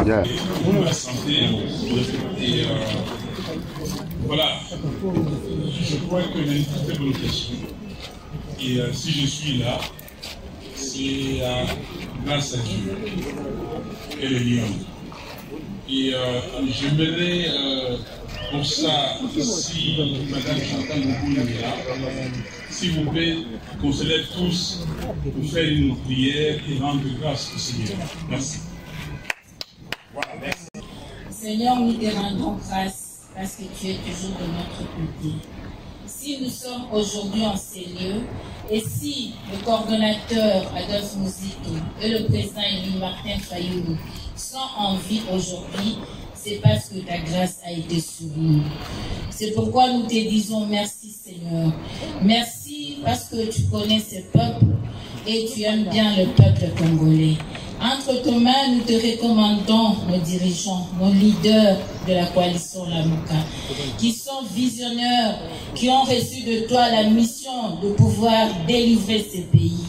Yeah. Pour la santé. Et voilà, je crois que j'ai une très bonne question. Et si je suis là, c'est grâce à Dieu et les lions. Et j'aimerais pour ça, si Madame Chantal Mokoum est là, s'il vous plaît, qu'on se lève tous pour faire une prière et rendre grâce au Seigneur. Merci. Voilà, merci. Seigneur, nous te rendons grâce parce que tu es toujours de notre côté. Si nous sommes aujourd'hui en ces lieux, et si le coordonnateur Adolphe Mouzito et le président élu Martin Fayoulou sont en vie aujourd'hui, c'est parce que ta grâce a été sur nous. C'est pourquoi nous te disons merci Seigneur. Merci parce que tu connais ce peuple et tu aimes bien le peuple congolais. Entre tes mains, nous te recommandons nos dirigeants, nos leaders de la coalition Lamouka, qui sont visionnaires, qui ont reçu de toi la mission de pouvoir délivrer ces pays,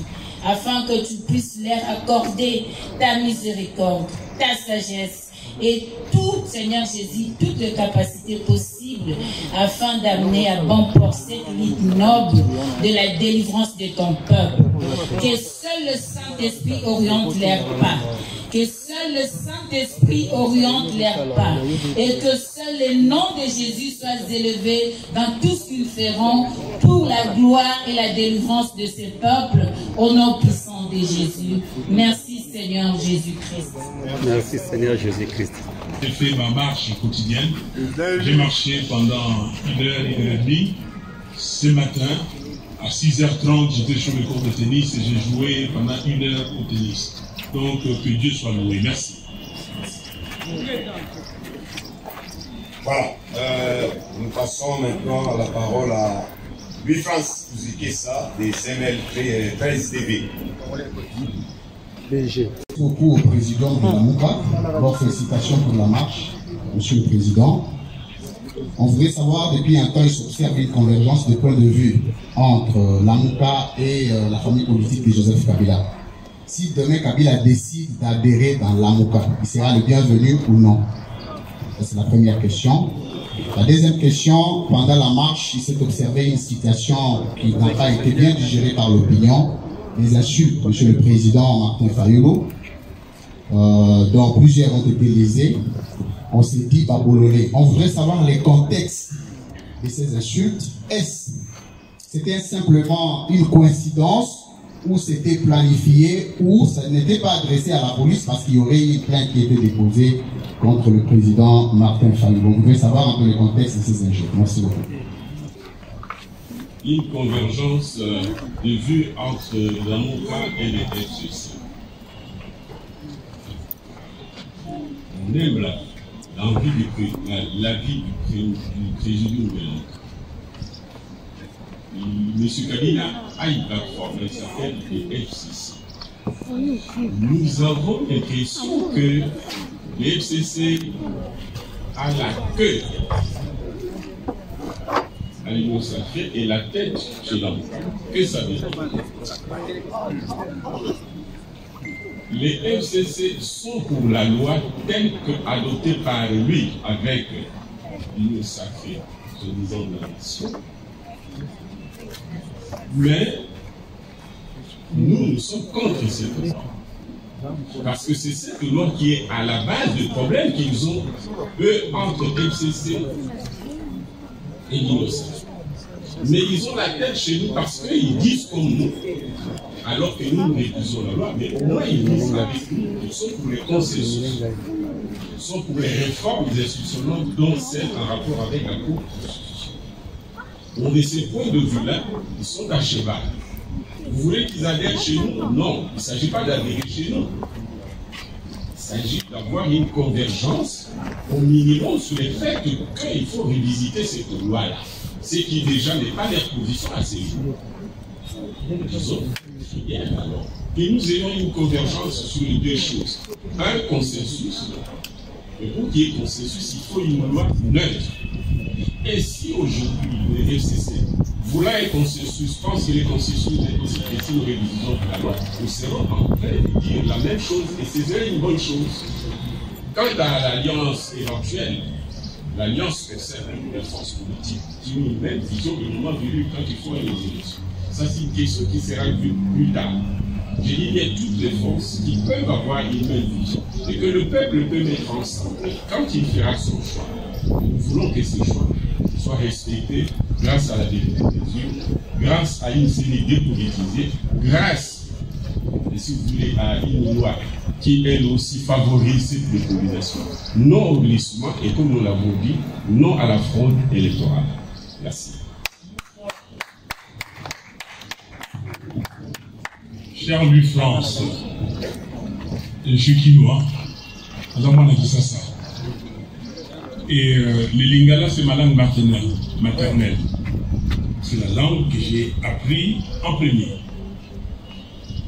afin que tu puisses leur accorder ta miséricorde, ta sagesse, et tout, Seigneur Jésus, toutes les capacités possibles afin d'amener à bon port cette lutte noble de la délivrance de ton peuple. Que seul le Saint-Esprit oriente leurs pas. Que seul le Saint-Esprit oriente leurs pas. Et que seul le nom de Jésus soit élevé dans tout ce qu'ils feront pour la gloire et la délivrance de ce peuple au nom puissant de Jésus. Merci Seigneur Jésus-Christ. Merci Seigneur Jésus-Christ. J'ai fait ma marche quotidienne. J'ai marché pendant 1h30. Ce matin, à 6h30, j'étais sur le court de tennis et j'ai joué pendant 1 heure au tennis. Donc, que Dieu soit loué. Merci. Voilà. Nous passons maintenant à la parole à Louis-France Ouzikessa des CML 13 TV. Merci beaucoup au président de la Lamouka. Alors, félicitations pour la marche, monsieur le président. On voudrait savoir, depuis un temps, il s'observe une convergence de points de vue entre la Lamouka et la famille politique de Joseph Kabila. Si demain Kabila décide d'adhérer dans la Lamouka, il sera le bienvenu ou non? C'est la première question. La deuxième question, pendant la marche, il s'est observé une situation qui n'a pas été bien digérée par l'opinion. Les insultes, monsieur le président Martin Fayoulou, dont plusieurs ont été lésés. On s'est dit babololé. On voudrait savoir les contextes de ces insultes. Est-ce c'était simplement une coïncidence ou c'était planifié ou ça n'était pas adressé à la police parce qu'il y aurait une plainte qui était déposée contre le président Martin Fayoulou? On voudrait savoir un peu les contextes de ces insultes. Merci beaucoup. Une convergence de vues entre la Lamouka et les FCC. On aime la vie du président de M. Kabila a une plateforme qui s'appelle les FCC. Nous avons l'impression que les FCC a la queue à l'Union sacrée et la tête chez l'Amouka. Que ça veut dire? Les FCC sont pour la loi telle qu'adoptée par lui avec l'Union sacrée, soi-disant de la nation. Mais nous sommes contre cette loi. Parce que c'est cette loi qui est à la base du problème qu'ils ont, eux, entre FCC et l'innocent. Mais ils ont la tête chez nous parce qu'ils disent comme nous, alors que nous révisons la loi, mais au moins ils disent avec nous. Ils sont pour les consensus, ils sont pour les réformes institutionnelles, dont celles en rapport avec la Cour constitutionnelle. Donc de ces points de vue-là, ils sont à cheval. Vous voulez qu'ils adhèrent chez nous? Non, il ne s'agit pas d'adhérer chez nous. Il s'agit d'avoir une convergence au minimum sur le fait qu'il faut revisiter cette loi-là. Ce qui déjà n'est pas leur position à ces jours. Disons, c'est bien alors. Que nous ayons une convergence sur les deux choses. Un consensus, et pour qu'il y ait consensus, il faut une loi neutre. Et si aujourd'hui, les FCC voulaient un consensus, pense que les consensus est une révision de la loi, nous serons en train de dire la même chose et c'est une bonne chose. Quant à l'alliance éventuelle, l'alliance concerne les forces politiques qui ont une même vision du moment venu quand il faut les élections. Ça, c'est une question qui sera vue plus tard. J'ai dit, il y a toutes les forces qui peuvent avoir une même vision et que le peuple peut mettre ensemble. Quand il fera son choix, nous voulons que ce choix soit respecté grâce à la vérité des urnes, grâce à une série dépolitisée, grâce, si vous voulez, à une loi qui, elle aussi, favorise cette dépolitisation. Non au glissement et, comme nous l'avons dit, non à la fraude électorale. Merci. Cher Louis France, je suis quinois, et le lingala c'est ma langue maternelle. C'est la langue que j'ai appris en premier.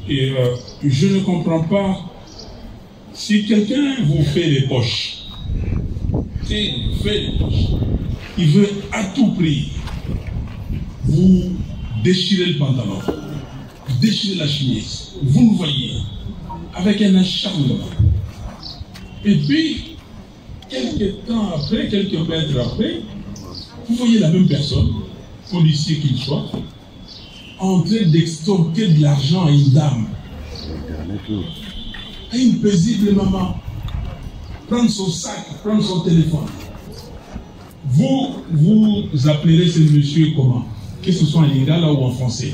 Et je ne comprends pas si quelqu'un vous fait les poches. Il veut à tout prix vous déchirer le pantalon, déchirer la chemise. Vous le voyez avec un acharnement. Et puis, quelques temps après, quelques mètres après, vous voyez la même personne, policier qu'il soit, en train d'extorquer de l'argent à une dame, à une paisible maman, prendre son sac, prendre son téléphone. Vous appellerez ce monsieur comment? Que ce soit en lingala ou en français.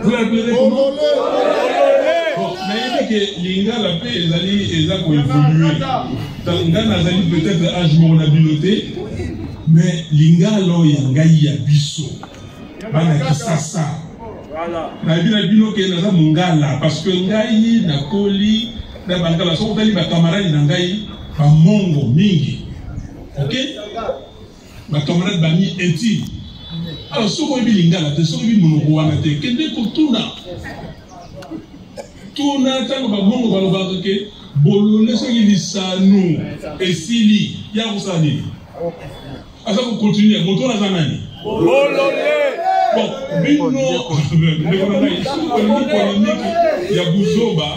Vous l'appellerez comment? Bon, mais il dit que lingala paix, ils ont évolué. Lingala a peut-être âge mon habileté, mais lingala yangai yabiso. Bana kisasa. Na bino ke na mungala parce que ngai na koli na bangala so tali ba camarade na ngai ba mongo mingi. OK? Ma camarade ba mi intime. Alors ce qu'on dit lingala te so bi monoko wana te kende ko tuna tango ba mongo ba loba ke bolole so ki lisanu esili ya kusani. Asa ko continuer moto na zanani. Bolole. Bon, bino polémique ya buzoba.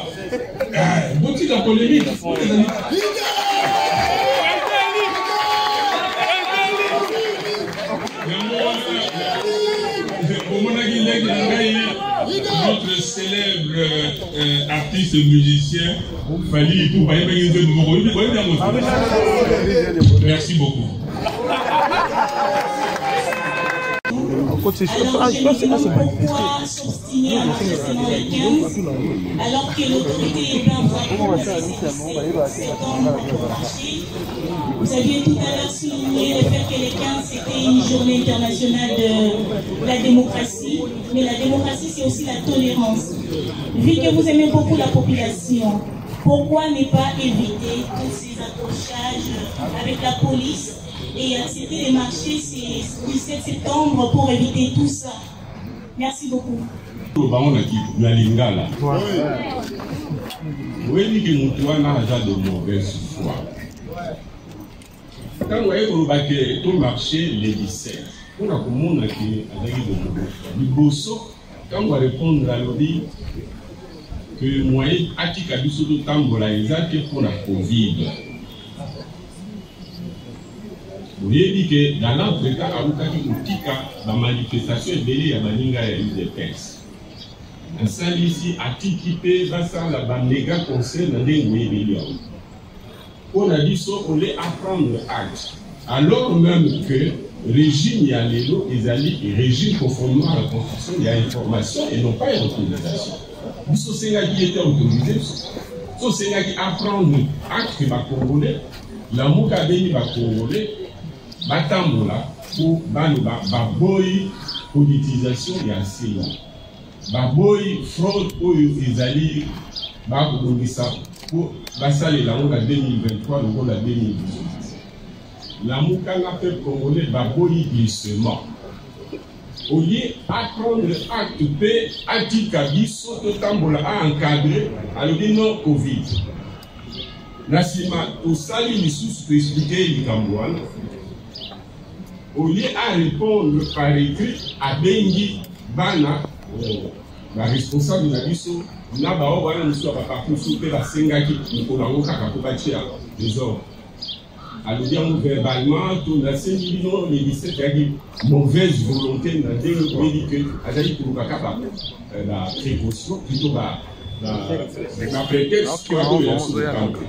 Boutique la polémique. Notre célèbre artiste et musicien Fali tout. Merci beaucoup. Alors, je me demande pourquoi s'obstiner à l'enregistrement des 15 alors que l'autorité est bien envoyée Vous aviez tout à l'heure souligné le fait que les 15 c'était une journée internationale de la démocratie, mais la démocratie c'est aussi la tolérance. Vu que vous aimez beaucoup la population, pourquoi ne pas éviter tous ces accrochages avec la police et accepter les marchés c'est 17 septembre pour éviter tout ça. Merci beaucoup. Oui, que nous avons de mauvaise foi. Quand vous avez tout marché les 17, on a commandé à quand on va répondre à l'objet que le moyen attique à biso de tambola exact pour la Covid. Vous avez dit que dans l'entretien, la manifestation est belée à Baninga et l'UDPS. Un seul ici a équipé la méga conseil dans les millions. On a dit ça, on les apprendre acte. Alors même que le régime y a les lots, ils allaient régime conformément à la Constitution, il y a information et non pas une autorisation. Biso c'est qui était autorisé. So c'est qui apprendre acte que va Congolais, la mouka béni va Congolais. Batambola pour baboy politisation et enseignant. Baboy fraude pour les alliés, babouissa pour basale la langue 2023, le rôle à 2018. La moukana fait congolais baboy glissement. Au lieu d'apprendre acte P, Atikabiso, Tambola a encadré à l'obéissance Covid. Nassima, au salut, les sous pour expliquer les Cambouanes. Au lieu à répondre par écrit à Bengi Bana, la responsable de la mission, na bao wana musu bapakusu pe basengaki mokolo kaka po batia désordre. Alobi yango verbalement to nasengi bino le 17 yaki mauvaise volonté na ndenge toyebi ke azali koluka kaka la précaution plutôt ba prétexte oyo ya sokampe.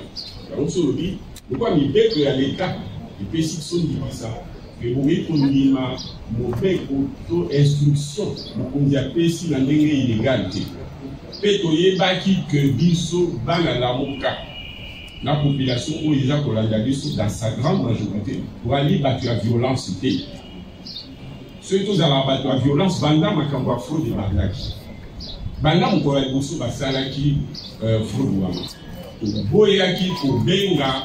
Yango so lobi lokwa mibeko ya l'État epesi biso ndimisa ke boyi kondima mobeko to instruction mokonzi apesi na ndenge illégal te. Pe toyebaki ke biso bana lamuka la population où ils ont collaboré dans sa grande majorité pour aller battre la violence. Ceux qui ont battu la violence, banda makambo fraude de Bagdaki. Banda mukora ibusu basalaki fraude wama. Boyaki ko benga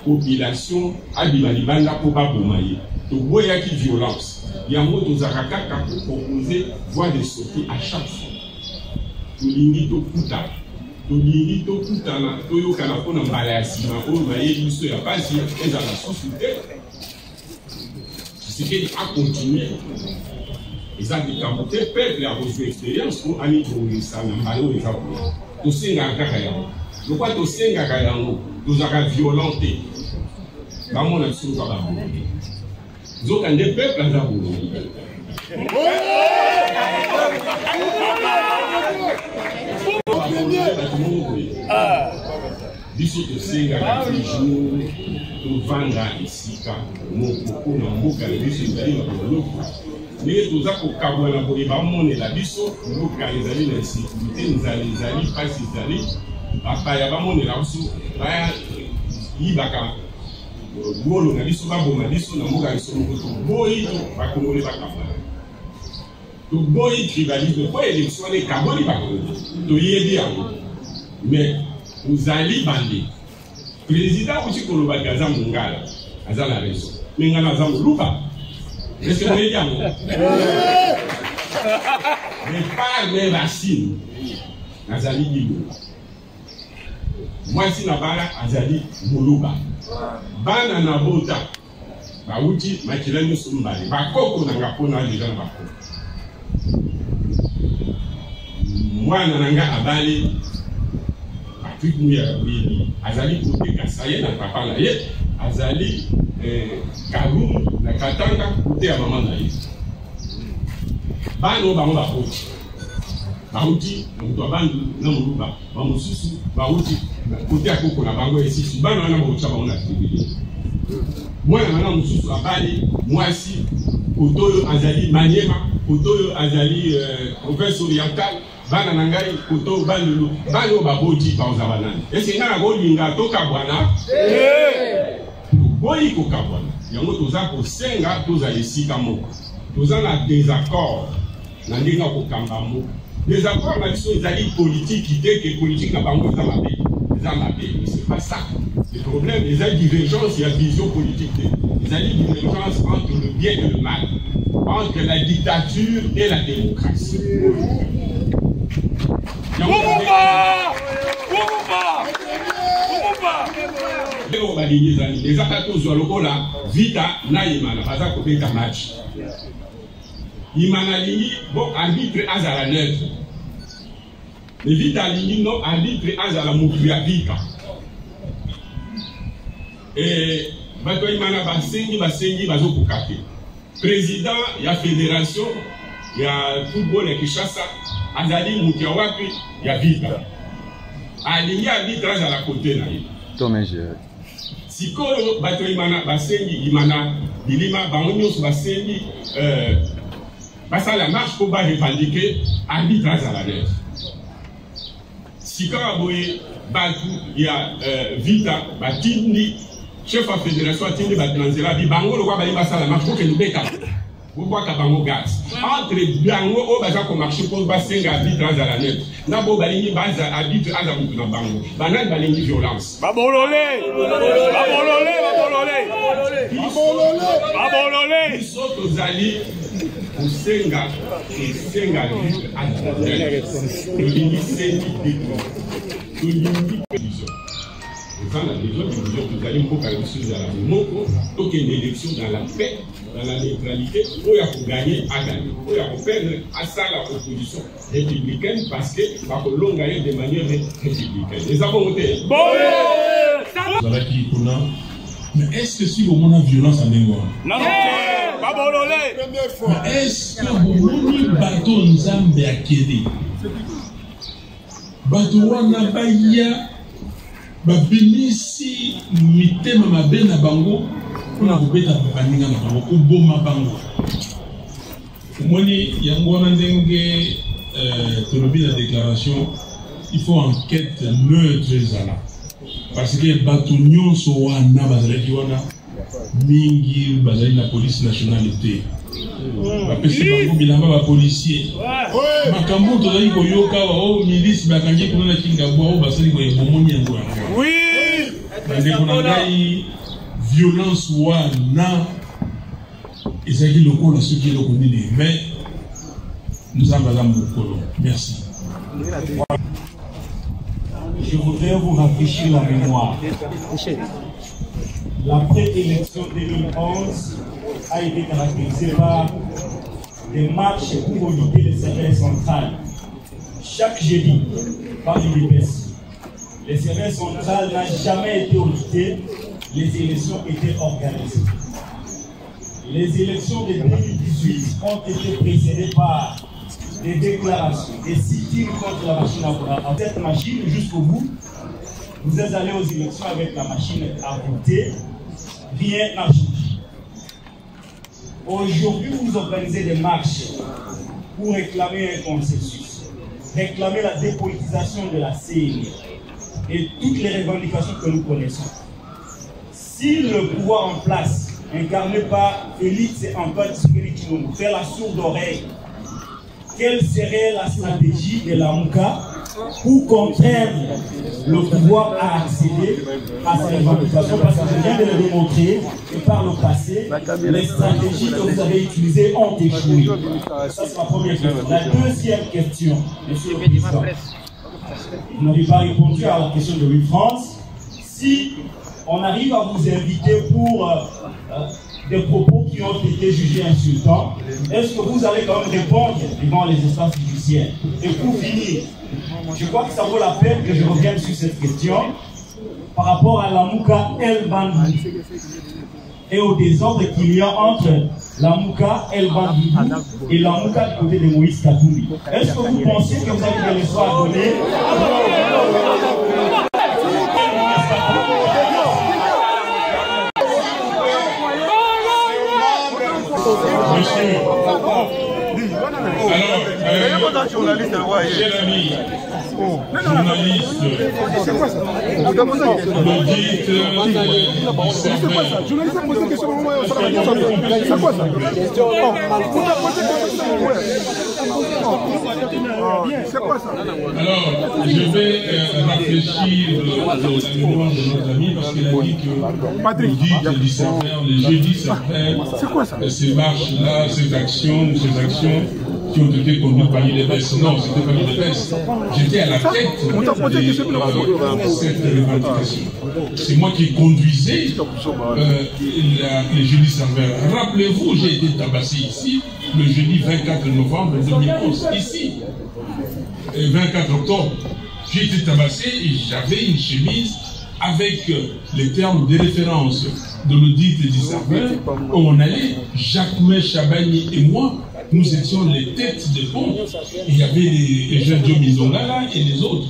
population abimali banda po babomaye. To boyaki violence. Yango tozakaka pour proposer voie de sortie à chaque fois. Tulingi to kuta. Tolingi to kutana toyo kana pona mbala ya sima oyo mayebi biso ya pasi ezala susu te. Tshisekedi a continué. Eza likambo te peuple a reçu expérience pour ani tongisa na mbala oyo eza koya. Tosenga kaka yango. Lokwa tosenga kaka yango tozaka violent te. Bamona biso kwa babo. Zoka nde peuple aza bolongi. Biso tosenga na toujours tovanda esika moko na mboka na biso ezali na boloko ndenge toza kokabwana boye bamonela biso mboka ezali na insécurité nzala ezali mpasi ezali bapaya bamonela biso bayibaka bolo na biso baboma biso na mboka na biso moko toboyi bakongole bakabwana toboyi tribalisme po élection wana ekaboli bakongole toyebi yango mais uzali bande président uchi koloba gaza mungala azala raison mais ngana aza muluba est-ce que vous voyez yango mais par mes racines azali bilu mwasi na bala azali muluba bana na bota bauti makila nyonso mbali bakoko na ngapona deja na bakoko mwana nanga abali azali koteka saye na papa na ye azali karum na katanga kote ya mama na ye bano bango bakoti bauti moto abandu na moluba bamosusu bauti kote ya koko na bango esisi bano wana bautisa bango na tribune mwana wana mosusu abali mwasi kote oyo azali Maniema kote oyo azali province orientale bana nangai koto balulu balo baboti pauza banani ese ngana golinga toka bwana boyi ko kabwana yango toza ko senga toza esika moko toza na désaccord na ndinga ko kamba moko désaccord na biso ezali politique que politique na bango za mabe c'est pas ça le problème les divergences il y a vision politique les divergences entre le bien et le mal entre la dictature et la démocratie. Les attaques lokola vita na imana baza kobeta match imana lingi bon arbitre azala neutre le vita lingi no arbitre azala mukuya vita et bato imana basengi bazokukate président ya fédération ya football ya Kinshasa azali mutia wapi ya vita alingi arbitre azala kote na ye sikoyo bato imana basengi imana bilima bango nyonso basengi basala marche pour revendiquer arbitre azala neutre sikoyo boye bato ya vita batindi chef de fédération atindi bato na nzela bi bango lokwa bali basala marche pour que nous beta pourquoi kabango gaz entre bango o baza ko marcher pour basenga arbitre azala net na bo balingi baza arbitre azala mutu na bango banani balingi violence babolole soto zali kusenga arbitre azala tulingi sendi tulingi pétition C'est ça la deuxième division que vous allez me faire dans la Moko, donc une élection dans la paix, dans la neutralité, où il y a pour gagner à gagner, où il y a pour perdre à ça la opposition républicaine parce que l'on gagne de manière républicaine. Les avons voté. Mais est-ce que si vous avez violence en Négoa? Non, mais est-ce que vous avez bateau Nzambe à Kédé? Bateau wana baya babimisi mitema mabe na bango kuna kubeta baninga na bango kuboma bango. Moni yango wana ndenge tolobi la déclaration, il faut enquête neutre ezala. Parce que bato nyonso wana bazalaki wana mingi bazali na police nationale te. Bapesi bango bilamba ba policier. Makambo tozali koyoka o milice bakangi kuna na Kingabwa o basali ko ebomoni yango wana. Oui. Ndeko na ngai violence wana ezali lokola soki eloko nini, mais nous avons madame Mokolo. Merci. Je voudrais vous rafraîchir la mémoire. La préélection 2011 a été caractérisée par des marches pour auditer les services centrales. Chaque jeudi, par l'UDPS. Les services centrales n'ont jamais été auditées, les élections étaient organisées. Les élections de 2018 ont été précédées par des déclarations, des sit-ins contre la machine à voter. Cette machine, jusqu'au bout, vous êtes allés aux élections avec la machine à voter, rien n'a changé. Aujourd'hui, vous organisez des marches pour réclamer un consensus, réclamer la dépolitisation de la CENI et toutes les revendications que nous connaissons. Si le pouvoir en place, incarné par Félix et Antoine Tshisekedi Tshilombo, fait la sourde oreille, quelle serait la stratégie de la MOUCA pour contraindre le pouvoir à accéder à ces revendications? Parce que je viens de le démontrer et par le passé, les stratégies que vous avez utilisées ont échoué. Ça, c'est ma première question. La deuxième question, Monsieur le Président, vous n'avez pas répondu à la question de France. Si on arrive à vous inviter pour des propos qui ont été jugés insultants, est-ce que vous allez quand même répondre devant les instances judiciaires? Et pour finir, je crois que ça vaut la peine que je revienne sur cette question par rapport à la MOUCA El Bandou et au désordre qu'il y a entre la MOUCA El Bandou et la MOUCA du côté de Moïse Katumbi. Est-ce que vous pensez que vous avez des leçons à donner? Monsieur, alors, cher ami, journaliste, c'est quoi ça? Journaliste a posé une question, c'est quoi ça? C'est quoi ça? Alors, je vais réfléchir la mémoire de nos amis parce qu'il a dit que le guide du serveur, les jeudis serveurs, ces marches-là, ces actions qui ont été conduites par l'UDPS. Non, c'était pas l'UDPS. J'étais à la tête de cette revendication. C'est moi qui conduisais les jeudis serveurs. Rappelez-vous, j'ai été tabassé ici le jeudi 24 novembre 2011, ici. 24 octobre, j'ai été tabassé et j'avais une chemise avec les termes de référence de l'audit du serveur où on allait, Jacques-Mé Chabani et moi, nous étions les têtes de pont. Il y avait les jeunes Mizongala et les autres.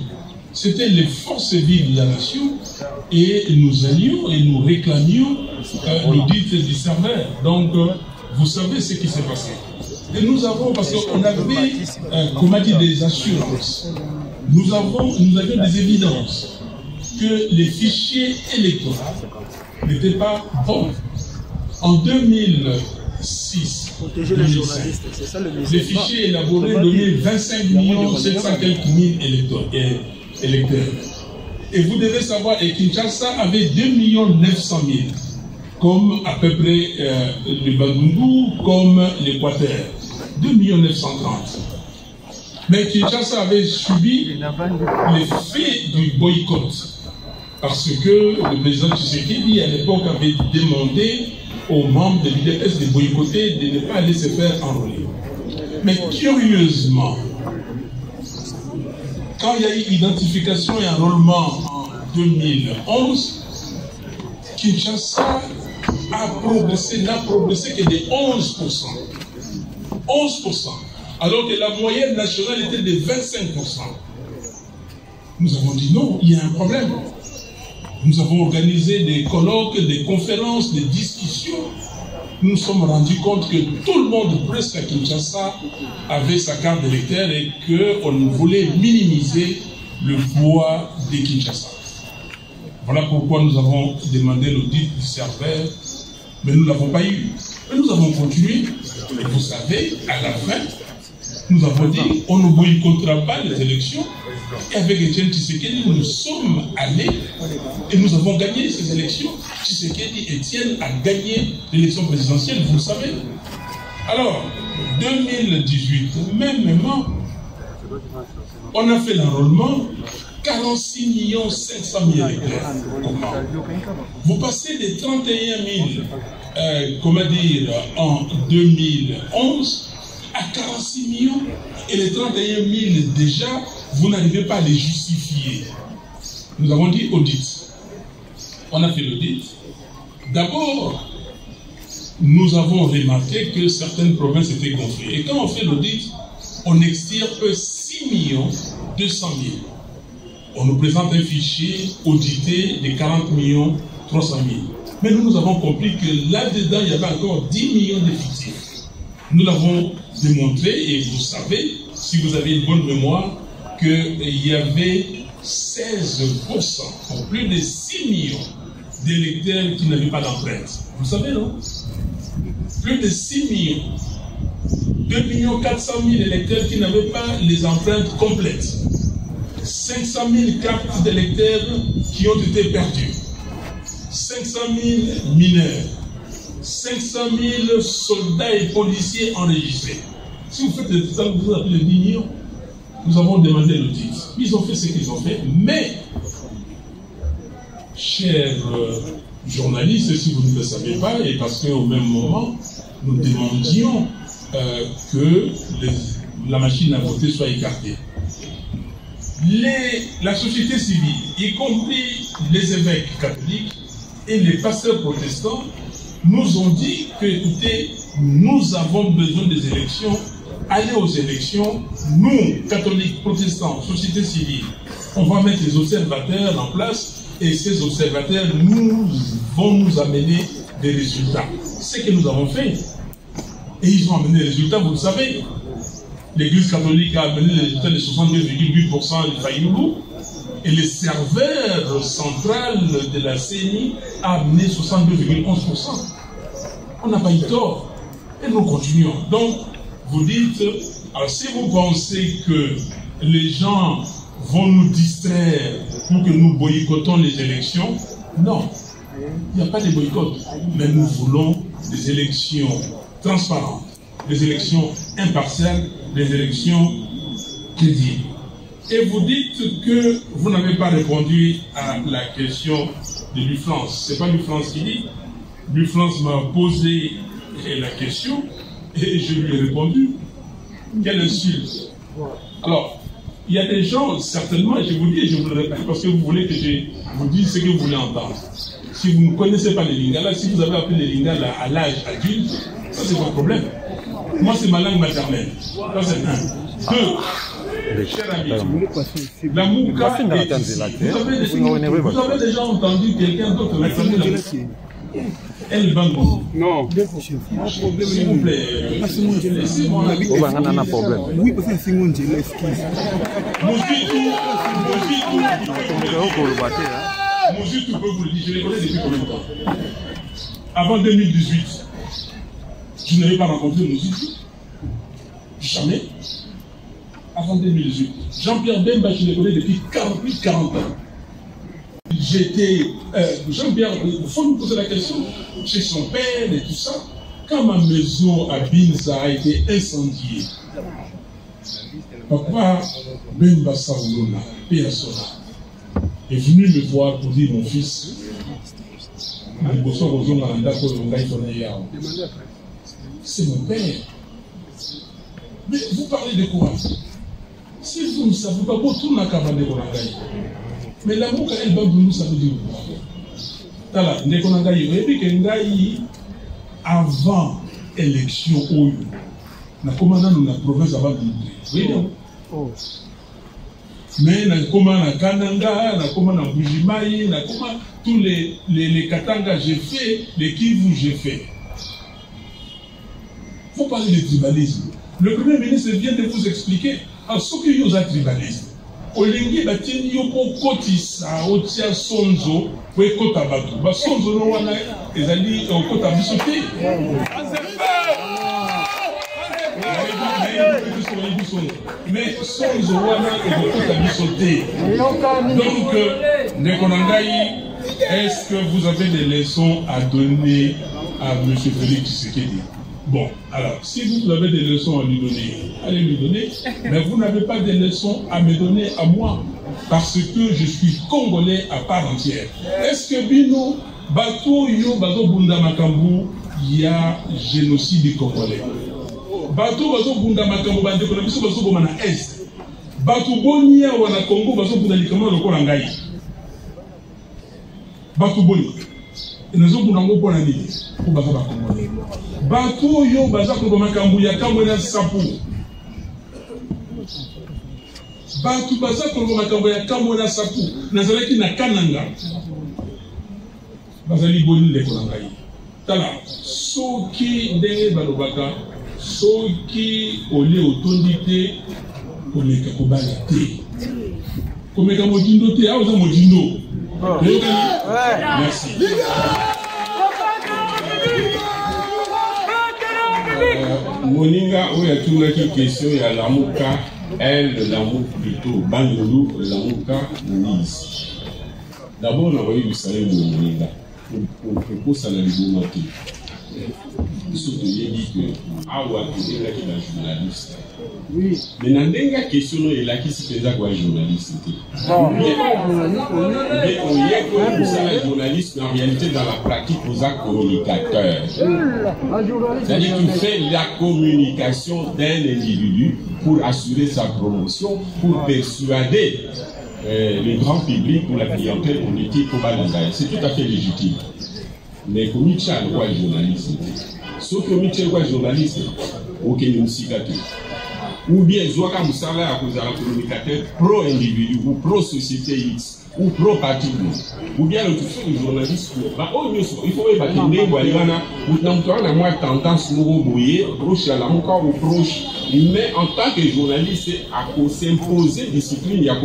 C'était les forces vives de la nation et nous allions et nous réclamions l'audit du serveur. Donc, vous savez ce qui s'est passé. Et nous avons, parce qu'on avait, comment dire, des assurances. Nous avions des évidences que les fichiers électoraux n'étaient pas bons. En 2006, 2005, les fichiers élaborés donnaient 25 700 quelques mille électeurs. Et vous devez savoir, et Kinshasa avait 2 900 000, comme à peu près le Bandundu, comme l'Équateur. 2 930 000. Mais Kinshasa avait subi l'effet du boycott. Parce que le président Tshisekedi, à l'époque, avait demandé aux membres de l'UDPS de boycotter, de ne pas aller se faire enrôler. Mais curieusement, quand il y a eu identification et enrôlement en 2011, Kinshasa n'a progressé que de 11%. 11%. Alors que la moyenne nationale était de 25%. Nous avons dit non, il y a un problème. Nous avons organisé des colloques, des conférences, des discussions. Nous nous sommes rendus compte que tout le monde, presque à Kinshasa, avait sa carte d'électeur et qu'on voulait minimiser le poids de Kinshasa. Voilà pourquoi nous avons demandé l'audit du serveur, mais nous ne l'avons pas eu. Mais nous avons continué. Et vous savez, à la fin, nous avons dit on ne boycottera pas les élections. Et avec Etienne Tshisekedi, nous sommes allés et nous avons gagné ces élections. Tshisekedi, Etienne a gagné l'élection présidentielle, vous le savez. Alors, 2018, mêmement, on a fait l'enrôlement, 46 500 000 électeurs. Vous passez des 31 000, en 2011 à 46 millions. Et les 31 000 déjà, vous n'arrivez pas à les justifier. Nous avons dit audit. On a fait l'audit. D'abord, nous avons remarqué que certaines provinces étaient gonflées. Et quand on fait l'audit, on extirpe 6 200 000. On nous présente un fichier audité de 40 300 000. Mais nous avons compris que là-dedans, il y avait encore 10 millions de fictifs. Nous l'avons démontré et vous savez, si vous avez une bonne mémoire, qu'il y avait 16%, pour plus de 6 millions d'électeurs qui n'avaient pas d'empreinte. Vous savez, non? Plus de 6 millions. 2 400 000 électeurs qui n'avaient pas les empreintes complètes. 500 000 cartes d'électeurs qui ont été perdues. 500 000 mineurs. 500 000 soldats et policiers enregistrés. Si vous faites ça, vous appelez les 10 millions. Nous avons demandé l'audit. Ils ont fait ce qu'ils ont fait, mais, chers journalistes, si vous ne le savez pas, et parce qu'au même moment, nous demandions que la machine à voter soit écartée. La société civile, y compris les évêques catholiques et les pasteurs protestants, nous ont dit que, écoutez, nous avons besoin des élections, allez aux élections, nous, catholiques, protestants, société civile, on va mettre les observateurs en place et ces observateurs vont nous amener des résultats. C'est ce que nous avons fait. Et ils ont amené les résultats, vous le savez. L'Église catholique a amené les résultats de 62,8% de Fayoulou et le serveur central de la CENI a amené 62,11%. On n'a pas eu tort. Et nous continuons. Donc, vous dites, alors si vous pensez que les gens vont nous distraire pour que nous boycottons les élections, non, il n'y a pas de boycott. Mais nous voulons des élections transparentes, des élections impartiales, des élections crédibles. Et vous dites que vous n'avez pas répondu à la question de Lufrance. Ce n'est pas Lufrance qui dit. Lufrance m'a posé la question et je lui ai répondu. Quelle insulte. Alors, il y a des gens, certainement, et je vous dis et je vous le répète, parce que vous voulez que je vous dise ce que vous voulez entendre. Si vous ne connaissez pas les Lingala, si vous avez appris les Lingala à l'âge adulte, ça c'est votre problème. Moi, c'est ma langue maternelle. Ça, c'est un. Deux, cher ami, la Mouka est ici. Vous avez déjà entendu quelqu'un d'autre réclamer la Mouka? El Bango. Non. S'il vous plaît. Laissez-moi un problème. Oui, parce que c'est mon Dieu, l'excuse. Moussi, tu peux vous le dire, je les connais depuis combien de temps? Avant 2018, je n'avais pas rencontré Moussi. Jamais. Avant 2018. Jean-Pierre Bemba, je le connais depuis 40 ans. J'étais. Jean-Pierre, il faut nous poser la question. Chez son père et tout ça. Quand ma maison à Binza a été incendiée, Papa Bemba Saoulona, Péasona, est venu me voir pour dire mon fils, c'est mon père. Mais vous parlez de quoi? Si vous ne savez pas, tout n'a qu'à parler de Konangaï. Mais l'amour qu'elle va vous ça veut dire quoi? Tala, ne Konangaï, vous avez dit avant élection, na commandant de la province avant de l'Église. Mais na commandant na Kananga, na commandant na Bujimaï, na commandant tous les Katanga j'ai fait, les Kivu j'ai fait. Faut parler de tribalisme. Le Premier ministre vient de vous expliquer à ce qu'il y a tribalisme. Olingi batini yoko kotisa otia sonzo we kota batu. Ba sonzo no wana ezali kota bisote. Mais sonzo wana kota bisote. Donc Nekonangaï, est-ce que vous avez des leçons à donner à M. Félix Tshisekedi? Bon, alors, si vous avez des leçons à lui donner, allez lui donner, mais vous n'avez pas de leçons à me donner à moi, parce que je suis Congolais à part entière. Est-ce que Bino, Bato Yo, Bato Bunda Makambu, il y a génocide des Congolais? Bato Bunda Makambu, Bato Bomana Est. Bato Bonia Wana Congo, Bato Bunda Likama, le Kolangaï. Bato Boni. Et nous avons un pour l'année. Bato yo bazako makambu ya kamwena sapu. Bato bazako makambu ya kamwena sapu. Nazalaki na Kananga. Bazali boni de Konangaï. Tala soki ndenge balobaka soki oli otondite komeka kobala te. Komeka mojindo te, aoza mojindo. Merci. Moninga, où y a tout une question, il y a Lamouka, elle, l'amour plutôt, Bandolou, Lamouka, Moïse. D'abord, on a envoyé du salaire de Moninga. Pour ça, la liberté. Surtout, il dit que, ah ouais, c'est là qui est un journaliste. Oui. Mais dans la question, il est là qui s'est fait un journaliste. Mais on y est comme ça, un journaliste, mais en réalité, dans la pratique, vous êtes communicateur. C'est-à-dire qu'il fait la communication d'un individu pour assurer sa promotion, pour persuader le grand public, pour la clientèle politique, c'est tout à fait légitime. Mais comme il y a un journaliste, sauf que il y a un journaliste, aucun musicateur. Ou bien il y a un communicateur pro-individu, ou pro-société X, ou pro-parti, ou bien le journaliste, il faut tendance proche à la ou proche, mais en tant que journaliste, à s'imposer discipline, il n'y a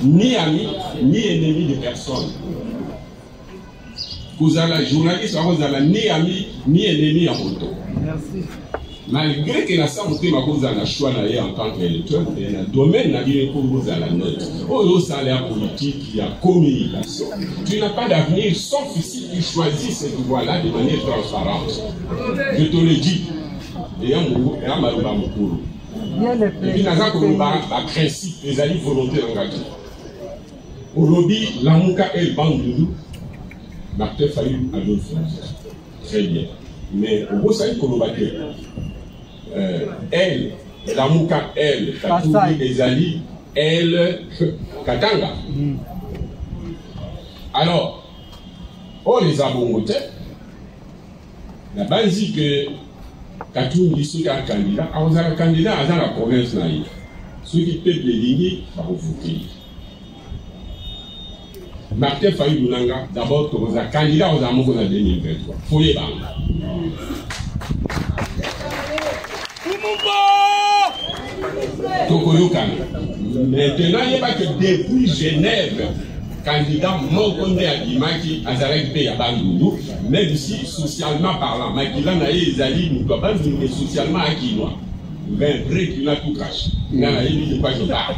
ni ami, ni ennemi de personne. Kozala journaliste, kozala ni ami, ni ennemi à moto. Merci. Malgré que la santé ma cause la choix en tant qu'électeur, il y a un domaine n'a bien pour la neutre. Au salaire politique, il y a communication. Tu n'as pas d'avenir sauf si tu choisis cette voie-là de manière transparente. Je te le dis. Et un malouba mokuru. Et puis naza koloba à principe les alliés volontaires engagés. Au lobby, Lamouka et Bandoudou. Martin Fayou a d'autres français. Très bien. Mais au beau saïd Kolobake, elle, Lamouka, elle, Katouli, les alliés, elle, Katanga. Alors, on les a bongotés. La base dit que Katouli, ceux qui ont un candidat, on a un candidat dans la province naïve. Ceux qui peuvent les ligner, ça va vous faire. Martin Fayou Lunanga, d'abord, tu es candidat aux amours en 2023. Foyer Banga. Tokoyokan. Maintenant, il n'y a pas que depuis Genève, candidat Mokonde Adimaki, Azarek P. Abandoudou, même si socialement parlant, Makila Naye Zali, nous ne doit pas venir socialement à Kinois. Mais vrai qu'il a tout caché. Il n'a pas de quoi je parle.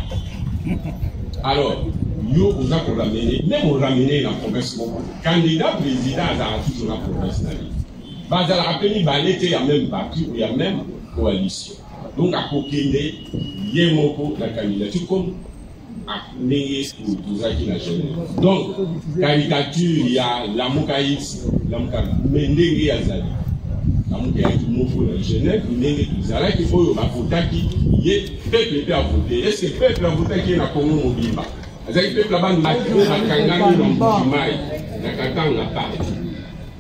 Alors, yo on a pour ramener, même on ramener la province, candidat président à toujours la province. Bah, dans la rappel, il y a même parti, il y a même coalition. Donc, à Kokende, Yemoko, la candidature, comme n'est tout la jeunesse. Donc, caricature, il y a la Moukaïs, la Moukaïs, mais n'est Yazali. La Moukaïs, la jeunesse, n'est Yazali, il faut voter qui y est peuple à voter. Est-ce que le peuple a voté qui est la Congo mobile? Le peuple là-bas, il a Kangani, il a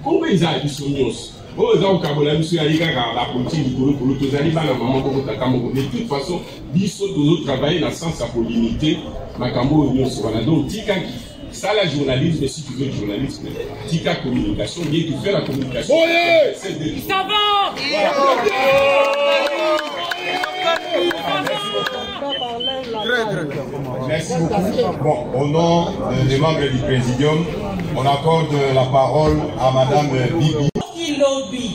comment ils ont dit son oh, ils ont Kabola, monsieur Aliga, la politique du Golo, tous les Alibans, la maman, de toute façon, ils ont travaillé dans le sens à limiter Makambo Union Souvana. Donc, Tika, ça la journalisme, si tu veux journalisme, Tika communication, bien tu fais la communication. Ça va! Merci beaucoup. Bon, au nom des membres du Présidium, on accorde la parole à Madame Bibi. Lobby,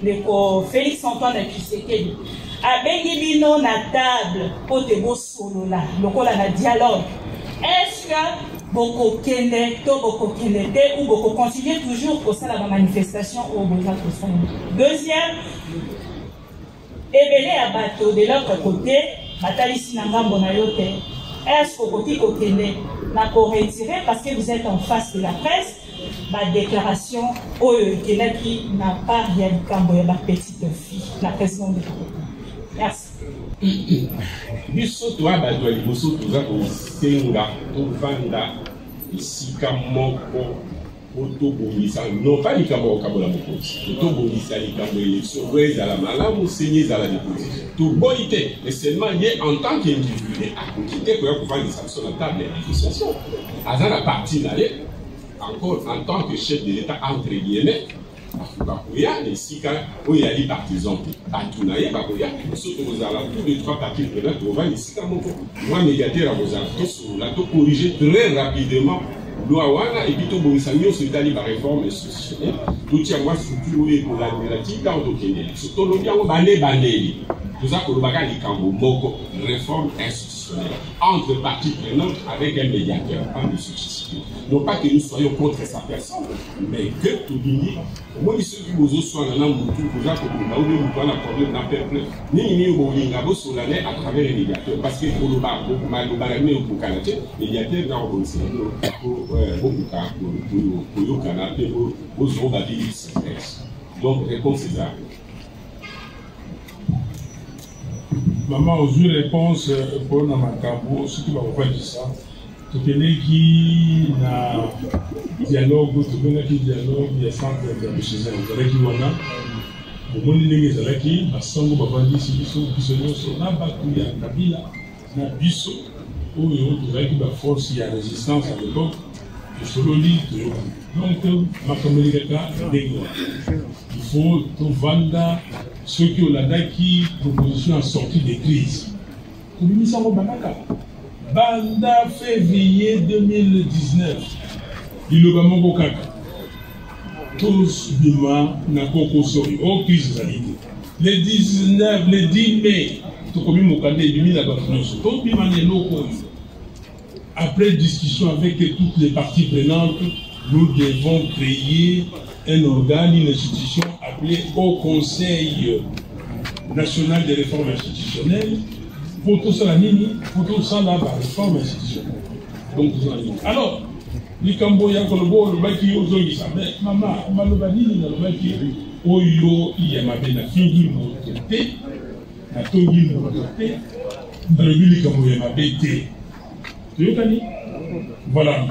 le Félix Antoine Tshisekedi, abengi bino na table pour te bo solo là, lokola na dialogue. Est-ce que boko kende to boko kende te ou boko continuer toujours pour ça la manifestation au besoin de ça? Deuxième, ebele à bateau de l'autre côté, batalisi na ngambo na yote. Est-ce que boko kende na ko retirer parce que vous êtes en face de la presse? Ma déclaration au qui n'a pas rien de ma petite fille, la présidente de merci. Biso toi badwa liboso toza ko senga to vanda isika moko otobomisa non pas likambo kabola mokonzi otobomisa likambo élection oyo la malamu senye ezala déposé to boite mais seulement ye en tant qu'individu akoki te koya kovandisa biso na table ya négociation aza na parti na ye encore en tant que chef de l'État, entre guillemets, Bakoya, les Sika, où il y a des partisans, Batunaye, Bakoya, surtout aux alentours de 3 partis prenants, on va les Sika, moi, médiateur à vos alentours, là, tout corriger très rapidement. Louawana et puis tout Borissanio sur l'Italie par réforme institutionnelle. Tout y a moi surtout pour l'admiratif dans le Kenya. Surtout l'Odia, on va les banner. Tout ça pour le bagage du Cambo, Moko, réforme institutionnelle. Entre parties prenantes avec un médiateur, en institution. Non pas que nous soyons contre sa personne, mais que tout le monde, moi, ceux qui vous soient dans le monde, vous avez un problème dans le peuple, ni au solennel à travers les médiateurs. Parce que pour le bar, pour le ou pour Canada, les médiateurs dans le donc, réponse c'est ça. Maman, aux réponses pour Namakambo, ce qui va vous faire ça. Tout est qui na dialogue, tout est qui dialogue, il y a centre de chez eux. Vous avez qui wana, vous avez dit que qui, basango babandi si biso biso na bakuya kabila na biso oyo tout est qui ba force il y a résistance à l'époque. Donc, ma communication, il faut tout vendre ceux qui ont la proposition en sortie de crise. Communication Banda février 2019, il y a un kaka. Tous bima na koko sori, au crise le 19, le 10 mai, tout comme Mokande, il y a tout bima ne loko. Après discussion avec toutes les parties prenantes, nous devons créer un organe, une institution appelée Haut Conseil national des réformes institutionnelles pour tout ça, la réforme institutionnelle. Donc, alors, les Camboyens, le baki ozongi ça, mais maman, malobani le baki oyo yamabe na fingi moté, na tongi moté, dans le but les Camboyens mabé. Voilà,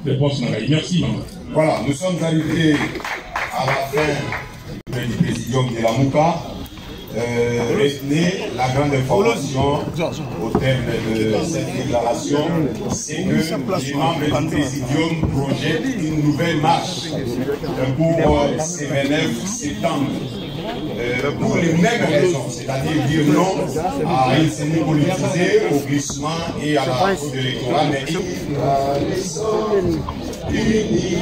réponse Naraï. Merci, maman. Voilà, nous sommes arrivés à la fin du présidium de la Mouka. Retenez la grande information au terme de cette déclaration, c'est que les membres du présidium projettent une nouvelle marche pour ce 29 septembre. Pour les mêmes raisons, c'est-à-dire dire non à une scénario politisée, au glissement et à la fraude électorale, mais unis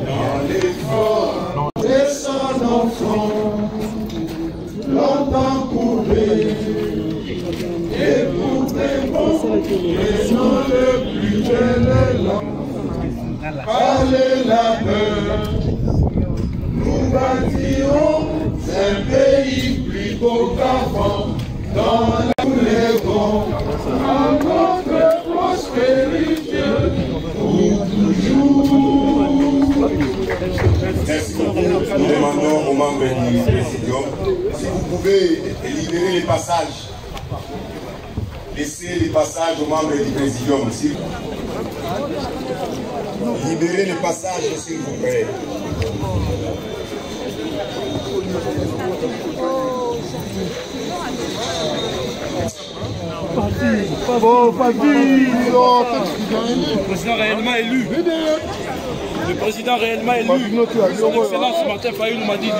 dans l'effort, descendons au front, longtemps courbés, et pour des bons, et non le plus bel élan, parlez la peur, nous bâtirons un pays plus beau qu'avant, dans tous les rangs, à notre prospérité. Merci beaucoup. Nous demandons aux membres du Présidium si vous pouvez libérer les passages. Laissez les passages aux membres du Présidium. Libérez les passages, s'il vous plaît. Bon, pas dit. Le président réellement élu. Le président réellement élu. Son Excellence Martin Fayulu m'a dit.